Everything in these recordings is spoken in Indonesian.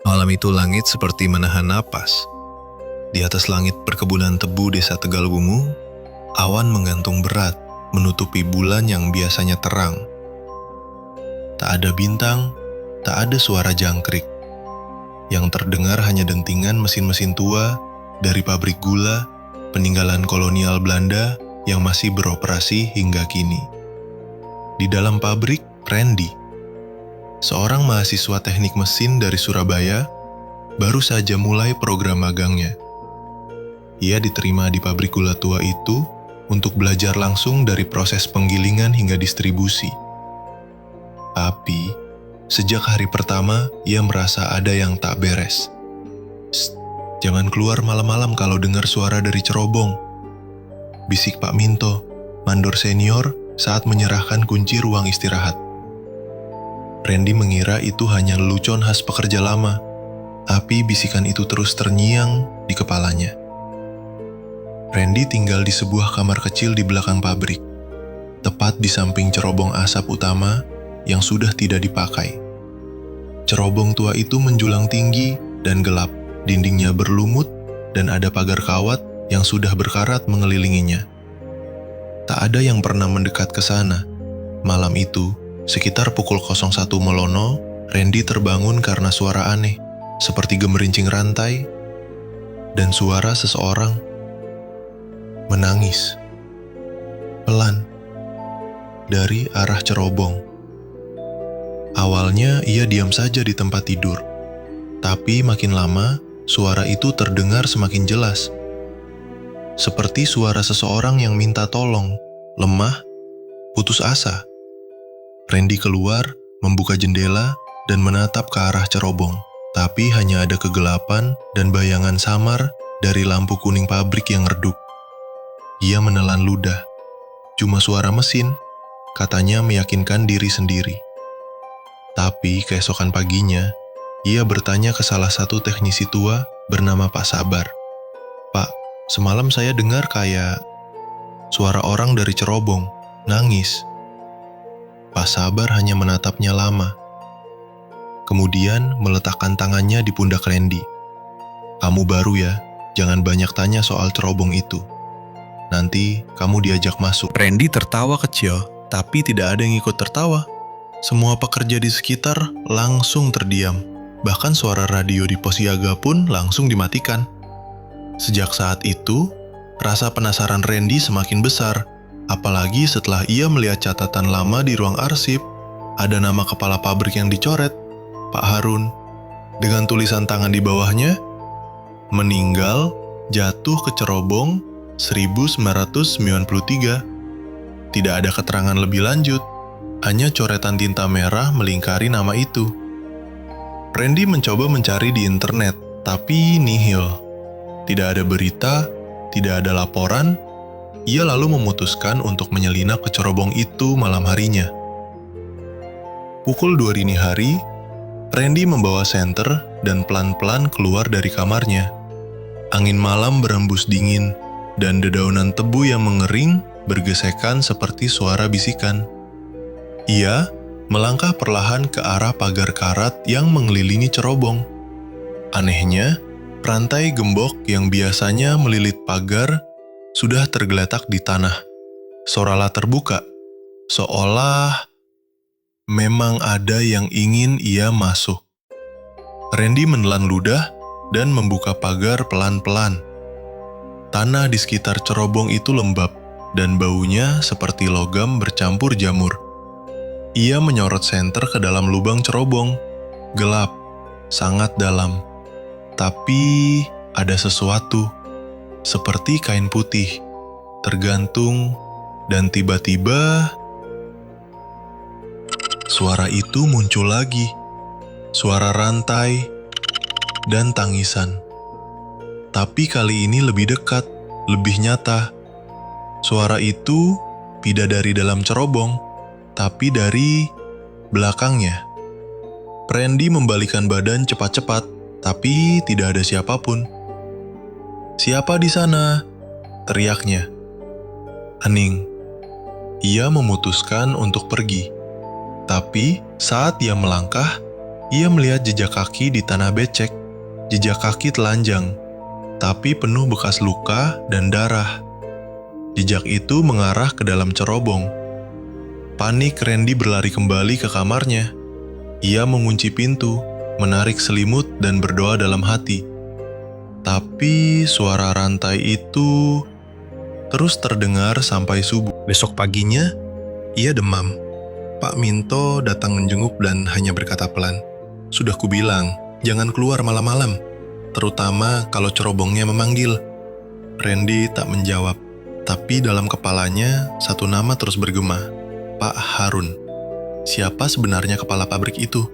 Malam itu langit seperti menahan napas. Di atas langit perkebunan tebu desa Tegalwungu, awan menggantung berat menutupi bulan yang biasanya terang. Tak ada bintang, tak ada suara jangkrik. Yang terdengar hanya dentingan mesin-mesin tua dari pabrik gula peninggalan kolonial Belanda yang masih beroperasi hingga kini. Di dalam pabrik, Randy, seorang mahasiswa teknik mesin dari Surabaya, baru saja mulai program magangnya. Ia diterima di pabrik gula tua itu untuk belajar langsung dari proses penggilingan hingga distribusi. Tapi, sejak hari pertama, ia merasa ada yang tak beres. "Psst, jangan keluar malam-malam kalau dengar suara dari cerobong," bisik Pak Minto, mandor senior saat menyerahkan kunci ruang istirahat. Randy mengira itu hanya lelucon khas pekerja lama, tapi bisikan itu terus terngiang di kepalanya. Randy tinggal di sebuah kamar kecil di belakang pabrik, tepat di samping cerobong asap utama yang sudah tidak dipakai. Cerobong tua itu menjulang tinggi dan gelap, dindingnya berlumut dan ada pagar kawat yang sudah berkarat mengelilinginya. Tak ada yang pernah mendekat ke sana. Malam itu, sekitar pukul 01.00, Randy terbangun karena suara aneh, seperti gemerincing rantai, dan suara seseorang menangis pelan dari arah cerobong. Awalnya ia diam saja di tempat tidur, tapi makin lama suara itu terdengar semakin jelas, seperti suara seseorang yang minta tolong, lemah, putus asa. Randy keluar, membuka jendela, dan menatap ke arah cerobong, tapi hanya ada kegelapan dan bayangan samar dari lampu kuning pabrik yang redup. Ia menelan ludah. Cuma suara mesin, katanya meyakinkan diri sendiri. Tapi keesokan paginya, ia bertanya ke salah satu teknisi tua bernama Pak Sabar. "Pak, semalam saya dengar kayak suara orang dari cerobong, nangis." Pak Sabar hanya menatapnya lama. Kemudian meletakkan tangannya di pundak Randy. "Kamu baru ya, jangan banyak tanya soal cerobong itu. Nanti kamu diajak masuk." Randy tertawa kecil, tapi tidak ada yang ikut tertawa. Semua pekerja di sekitar langsung terdiam. Bahkan suara radio di pos siaga pun langsung dimatikan. Sejak saat itu, rasa penasaran Randy semakin besar. Apalagi setelah ia melihat catatan lama di ruang arsip. Ada nama kepala pabrik yang dicoret, Pak Harun. Dengan tulisan tangan di bawahnya, "Meninggal, jatuh ke cerobong 1993. Tidak ada keterangan lebih lanjut, hanya coretan tinta merah melingkari nama itu. Randy mencoba mencari di internet, tapi nihil. Tidak ada berita, tidak ada laporan. Ia lalu memutuskan untuk menyelinap ke cerobong itu malam harinya. Pukul 2 dini hari, Randy membawa senter dan pelan-pelan keluar dari kamarnya. Angin malam berembus dingin, dan dedaunan tebu yang mengering bergesekan seperti suara bisikan. Ia melangkah perlahan ke arah pagar karat yang mengelilingi cerobong. Anehnya, rantai gembok yang biasanya melilit pagar sudah tergeletak di tanah. Sorala terbuka, seolah memang ada yang ingin ia masuk. Randy menelan ludah dan membuka pagar pelan-pelan. Tanah di sekitar cerobong itu lembab, dan baunya seperti logam bercampur jamur. Ia menyorot senter ke dalam lubang cerobong. Gelap, sangat dalam. Tapi ada sesuatu, seperti kain putih, tergantung, dan tiba-tiba suara itu muncul lagi. Suara rantai dan tangisan. Tapi kali ini lebih dekat, lebih nyata. Suara itu tidak dari dalam cerobong, tapi dari belakangnya. Randy membalikan badan cepat-cepat, tapi tidak ada siapapun. "Siapa di sana?" teriaknya. Hening. Ia memutuskan untuk pergi. Tapi saat ia melangkah, Ia melihat jejak kaki di tanah becek. Jejak kaki telanjang, tapi penuh bekas luka dan darah. Jejak itu mengarah ke dalam cerobong. Panik, Randy berlari kembali ke kamarnya. Ia mengunci pintu, menarik selimut dan berdoa dalam hati. Tapi suara rantai itu terus terdengar sampai subuh. Besok paginya, ia demam. Pak Minto datang menjenguk dan hanya berkata pelan, "Sudah kubilang, jangan keluar malam-malam, terutama kalau cerobongnya memanggil." Randy tak menjawab, tapi dalam kepalanya satu nama terus bergema, Pak Harun. Siapa sebenarnya kepala pabrik itu?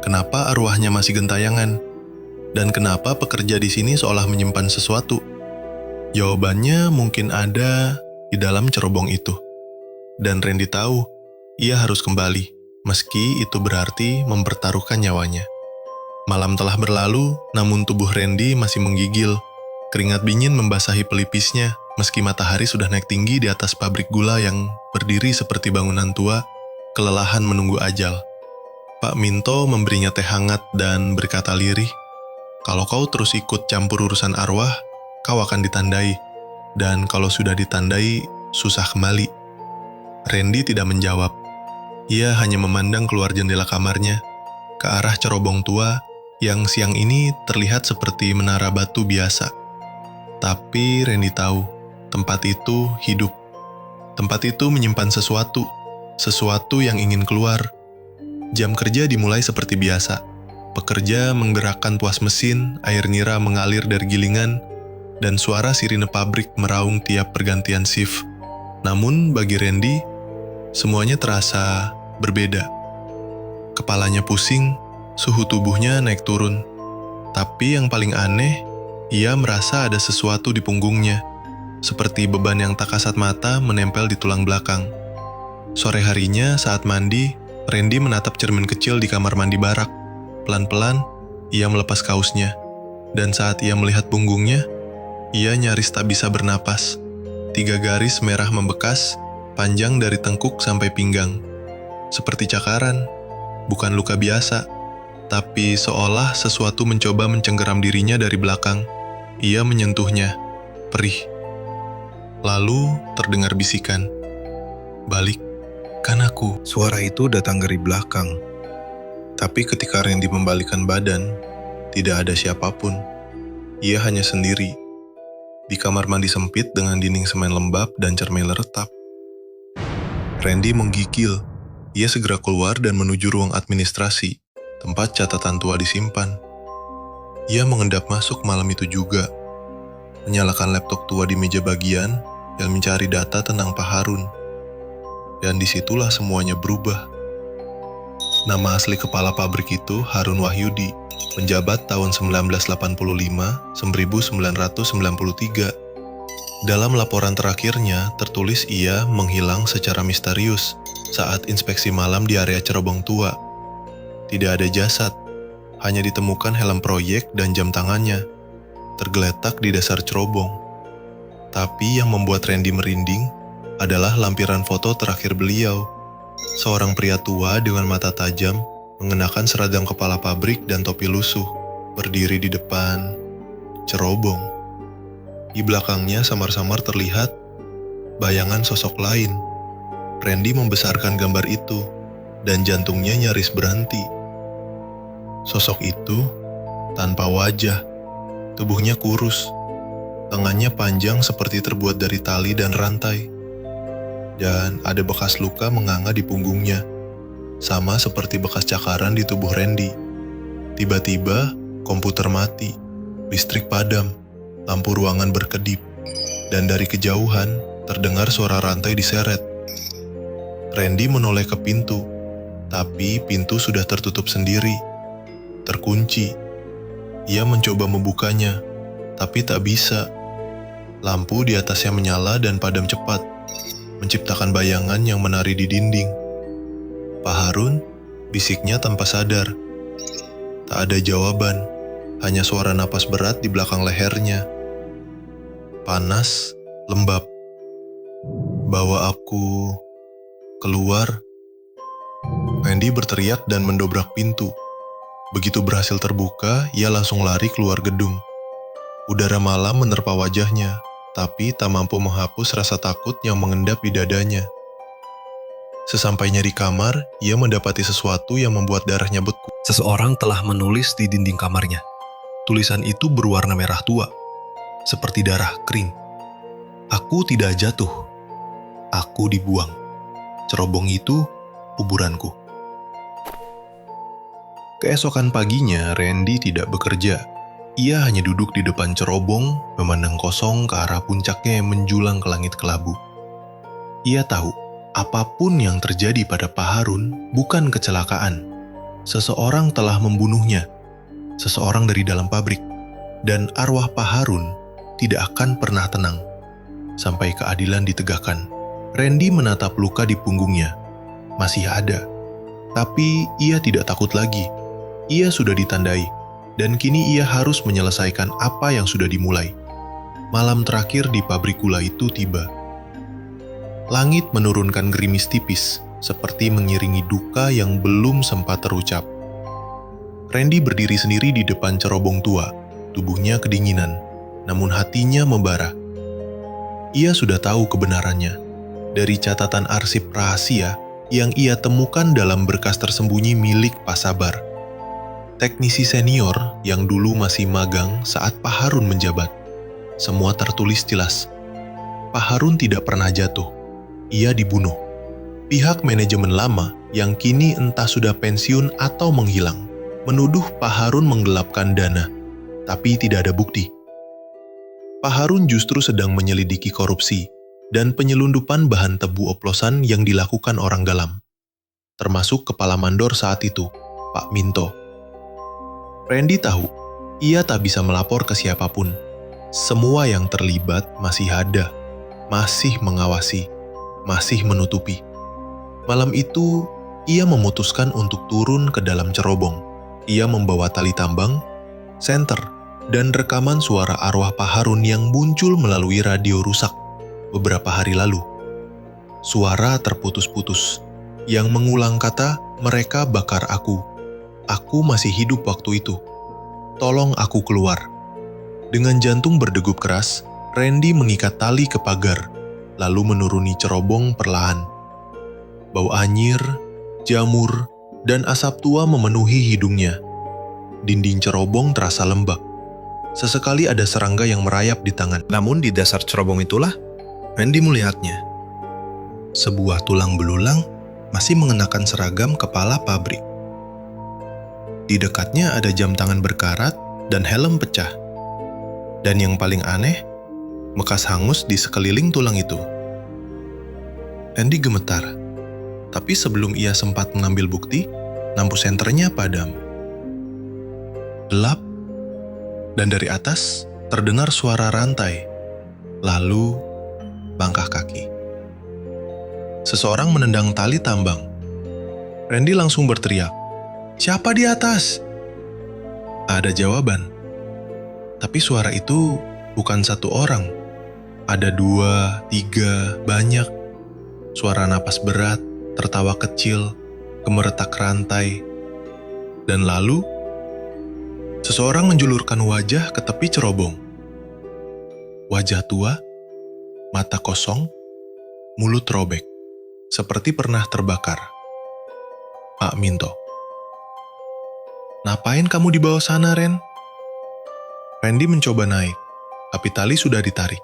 Kenapa arwahnya masih gentayangan? Dan kenapa pekerja di sini seolah menyimpan sesuatu? Jawabannya mungkin ada di dalam cerobong itu. Dan Randy tahu, ia harus kembali, meski itu berarti mempertaruhkan nyawanya. Malam telah berlalu, namun tubuh Randy masih menggigil. Keringat dingin membasahi pelipisnya, meski matahari sudah naik tinggi di atas pabrik gula yang berdiri seperti bangunan tua, kelelahan menunggu ajal. Pak Minto memberinya teh hangat dan berkata lirih, "Kalau kau terus ikut campur urusan arwah, kau akan ditandai. Dan kalau sudah ditandai, susah kembali." Randy tidak menjawab. Ia hanya memandang keluar jendela kamarnya, ke arah cerobong tua yang siang ini terlihat seperti menara batu biasa. Tapi Randy tahu, tempat itu hidup. Tempat itu menyimpan sesuatu yang ingin keluar. Jam kerja dimulai seperti biasa. Pekerja menggerakkan tuas mesin, air nira mengalir dari gilingan, dan suara sirine pabrik meraung tiap pergantian shift. Namun bagi Randy, semuanya terasa berbeda. Kepalanya pusing, suhu tubuhnya naik turun. Tapi yang paling aneh, ia merasa ada sesuatu di punggungnya, seperti beban yang tak kasat mata menempel di tulang belakang. Sore harinya saat mandi, Randy menatap cermin kecil di kamar mandi barak. Pelan-pelan, ia melepas kaosnya. Dan saat ia melihat punggungnya, ia nyaris tak bisa bernapas. 3 garis merah membekas, panjang dari tengkuk sampai pinggang. Seperti cakaran, bukan luka biasa, tapi seolah sesuatu mencoba mencengkeram dirinya dari belakang. Ia menyentuhnya, perih. Lalu terdengar bisikan, "Balik, kan aku." Suara itu datang dari belakang. Tapi ketika Randy membalikkan badan, tidak ada siapapun. Ia hanya sendiri. Di kamar mandi sempit dengan dinding semen lembab dan cermin retak. Randy menggigil. Ia segera keluar dan menuju ruang administrasi, tempat catatan tua disimpan. Ia mengendap masuk malam itu juga, menyalakan laptop tua di meja bagian dan mencari data tentang Pak Harun. Dan disitulah semuanya berubah. Nama asli kepala pabrik itu Harun Wahyudi, menjabat tahun 1985-1993. Dalam laporan terakhirnya tertulis ia menghilang secara misterius saat inspeksi malam di area cerobong tua. Tidak ada jasad, hanya ditemukan helm proyek dan jam tangannya, tergeletak di dasar cerobong. Tapi yang membuat Randy merinding adalah lampiran foto terakhir beliau. Seorang pria tua dengan mata tajam, mengenakan seragam kepala pabrik dan topi lusuh, berdiri di depan cerobong. Di belakangnya samar-samar terlihat bayangan sosok lain. Randy membesarkan gambar itu, dan jantungnya nyaris berhenti. Sosok itu tanpa wajah, tubuhnya kurus, lengannya panjang seperti terbuat dari tali dan rantai. Dan ada bekas luka menganga di punggungnya, sama seperti bekas cakaran di tubuh Randy. Tiba-tiba, komputer mati, listrik padam, lampu ruangan berkedip, dan dari kejauhan terdengar suara rantai diseret. Randy menoleh ke pintu, tapi pintu sudah tertutup sendiri, terkunci. Ia mencoba membukanya, tapi tak bisa. Lampu di atasnya menyala dan padam cepat, menciptakan bayangan yang menari di dinding. "Pak Harun?" bisiknya tanpa sadar. Tak ada jawaban, hanya suara napas berat di belakang lehernya. Panas, lembab. "Bawa aku keluar." Randy berteriak dan mendobrak pintu. Begitu berhasil terbuka, ia langsung lari keluar gedung. Udara malam menerpa wajahnya, tapi tak mampu menghapus rasa takut yang mengendap di dadanya. Sesampainya di kamar, ia mendapati sesuatu yang membuat darahnya beku. Seseorang telah menulis di dinding kamarnya. Tulisan itu berwarna merah tua, seperti darah kering. Aku tidak jatuh. Aku dibuang. Cerobong itu kuburanku. Keesokan paginya, Randy tidak bekerja. Ia hanya duduk di depan cerobong, memandang kosong ke arah puncaknya yang menjulang ke langit kelabu. Ia tahu, apapun yang terjadi pada Pak Harun bukan kecelakaan. Seseorang telah membunuhnya, seseorang dari dalam pabrik, dan arwah Pak Harun tidak akan pernah tenang sampai keadilan ditegakkan. Randy menatap luka di punggungnya. Masih ada, tapi ia tidak takut lagi. Ia sudah ditandai, dan kini ia harus menyelesaikan apa yang sudah dimulai. Malam terakhir di pabrik gula itu tiba. Langit menurunkan gerimis tipis, seperti mengiringi duka yang belum sempat terucap. Randy berdiri sendiri di depan cerobong tua, tubuhnya kedinginan, namun hatinya membara. Ia sudah tahu kebenarannya dari catatan arsip rahasia yang ia temukan dalam berkas tersembunyi milik Pak Sabar, teknisi senior yang dulu masih magang saat Pak Harun menjabat. Semua tertulis jelas. Pak Harun tidak pernah jatuh. Ia dibunuh. Pihak manajemen lama yang kini entah sudah pensiun atau menghilang, menuduh Pak Harun menggelapkan dana, tapi tidak ada bukti. Pak Harun justru sedang menyelidiki korupsi dan penyelundupan bahan tebu oplosan yang dilakukan orang dalam, termasuk kepala mandor saat itu, Pak Minto. Randy tahu, ia tak bisa melapor ke siapapun. Semua yang terlibat masih ada, masih mengawasi, masih menutupi. Malam itu, ia memutuskan untuk turun ke dalam cerobong. Ia membawa tali tambang, senter, dan rekaman suara arwah Pak Harun yang muncul melalui radio rusak beberapa hari lalu. Suara terputus-putus yang mengulang kata, "Mereka bakar aku. Aku masih hidup waktu itu. Tolong aku keluar." Dengan jantung berdegup keras, Randy mengikat tali ke pagar, lalu menuruni cerobong perlahan. Bau anyir, jamur, dan asap tua memenuhi hidungnya. Dinding cerobong terasa lembab. Sesekali ada serangga yang merayap di tangan. Namun di dasar cerobong itulah, Randy melihatnya. Sebuah tulang belulang masih mengenakan seragam kepala pabrik. Di dekatnya ada jam tangan berkarat dan helm pecah. Dan yang paling aneh, bekas hangus di sekeliling tulang itu. Randy gemetar. Tapi sebelum ia sempat mengambil bukti, lampu senternya padam. Gelap, dan dari atas terdengar suara rantai, lalu langkah kaki. Seseorang menendang tali tambang. Randy langsung berteriak, "Siapa di atas?" Ada jawaban. Tapi suara itu bukan satu orang. Ada 2, 3, banyak. Suara napas berat, tertawa kecil, gemeretak rantai. Dan lalu, seseorang menjulurkan wajah ke tepi cerobong. Wajah tua, mata kosong, mulut robek, seperti pernah terbakar. Pak Minto. "Ngapain kamu di bawah sana, Ren?" Randy mencoba naik, tapi tali sudah ditarik.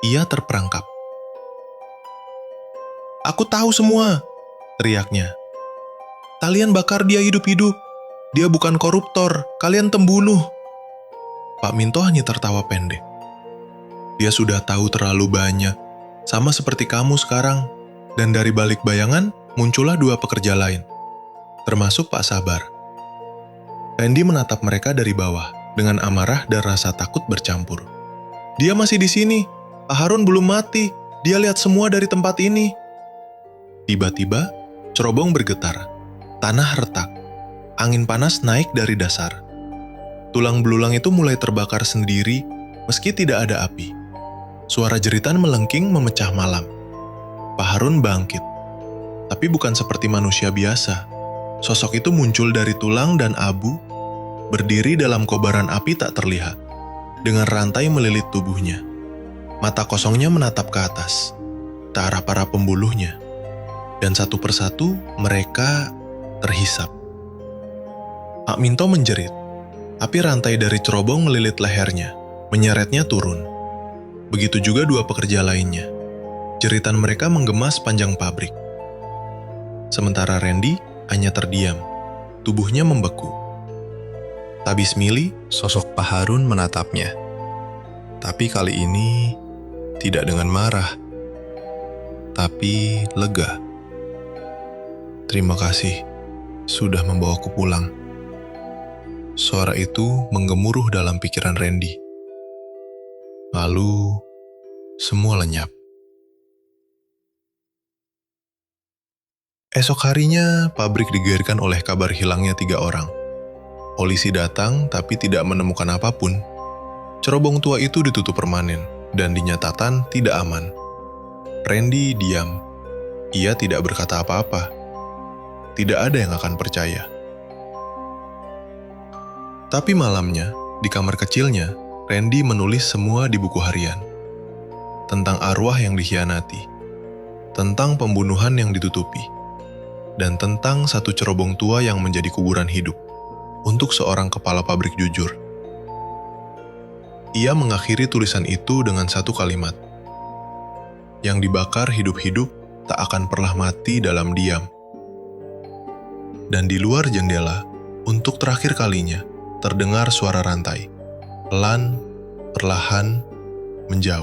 Ia terperangkap. "Aku tahu semua," teriaknya. "Kalian bakar dia hidup-hidup. Dia bukan koruptor, kalian pembunuh." Pak Minto hanya tertawa pendek. Dia sudah tahu terlalu banyak, sama seperti kamu sekarang. Dan dari balik bayangan, muncullah 2 pekerja lain, termasuk Pak Sabar. Randy menatap mereka dari bawah, dengan amarah dan rasa takut bercampur. "Dia masih di sini. Pak Harun belum mati. Dia lihat semua dari tempat ini." Tiba-tiba, cerobong bergetar. Tanah retak. Angin panas naik dari dasar. Tulang belulang itu mulai terbakar sendiri meski tidak ada api. Suara jeritan melengking memecah malam. Pak Harun bangkit. Tapi bukan seperti manusia biasa. Sosok itu muncul dari tulang dan abu, berdiri dalam kobaran api tak terlihat, dengan rantai melilit tubuhnya. Mata kosongnya menatap ke atas, ke arah para pembuluhnya, dan satu persatu mereka terhisap. Pak Minto menjerit. Api rantai dari cerobong melilit lehernya, menyeretnya turun. Begitu juga dua pekerja lainnya. Jeritan mereka menggema sepanjang pabrik. Sementara Randy hanya terdiam, tubuhnya membeku. Tabis Mili, sosok Pak Harun menatapnya. Tapi kali ini tidak dengan marah, tapi lega. Terima kasih sudah membawaku pulang. Suara itu menggemuruh dalam pikiran Randy. Lalu, semua lenyap. Esok harinya, pabrik digegerkan oleh kabar hilangnya 3 orang. Polisi datang tapi tidak menemukan apapun. Cerobong tua itu ditutup permanen dan dinyatakan tidak aman. Randy diam. Ia tidak berkata apa-apa. Tidak ada yang akan percaya. Tapi malamnya, di kamar kecilnya, Randy menulis semua di buku harian. Tentang arwah yang dikhianati, tentang pembunuhan yang ditutupi, dan tentang satu cerobong tua yang menjadi kuburan hidup untuk seorang kepala pabrik jujur. Ia mengakhiri tulisan itu dengan satu kalimat. Yang dibakar hidup-hidup tak akan pernah mati dalam diam. Dan di luar jendela, untuk terakhir kalinya, terdengar suara rantai. Pelan, perlahan, menjauh.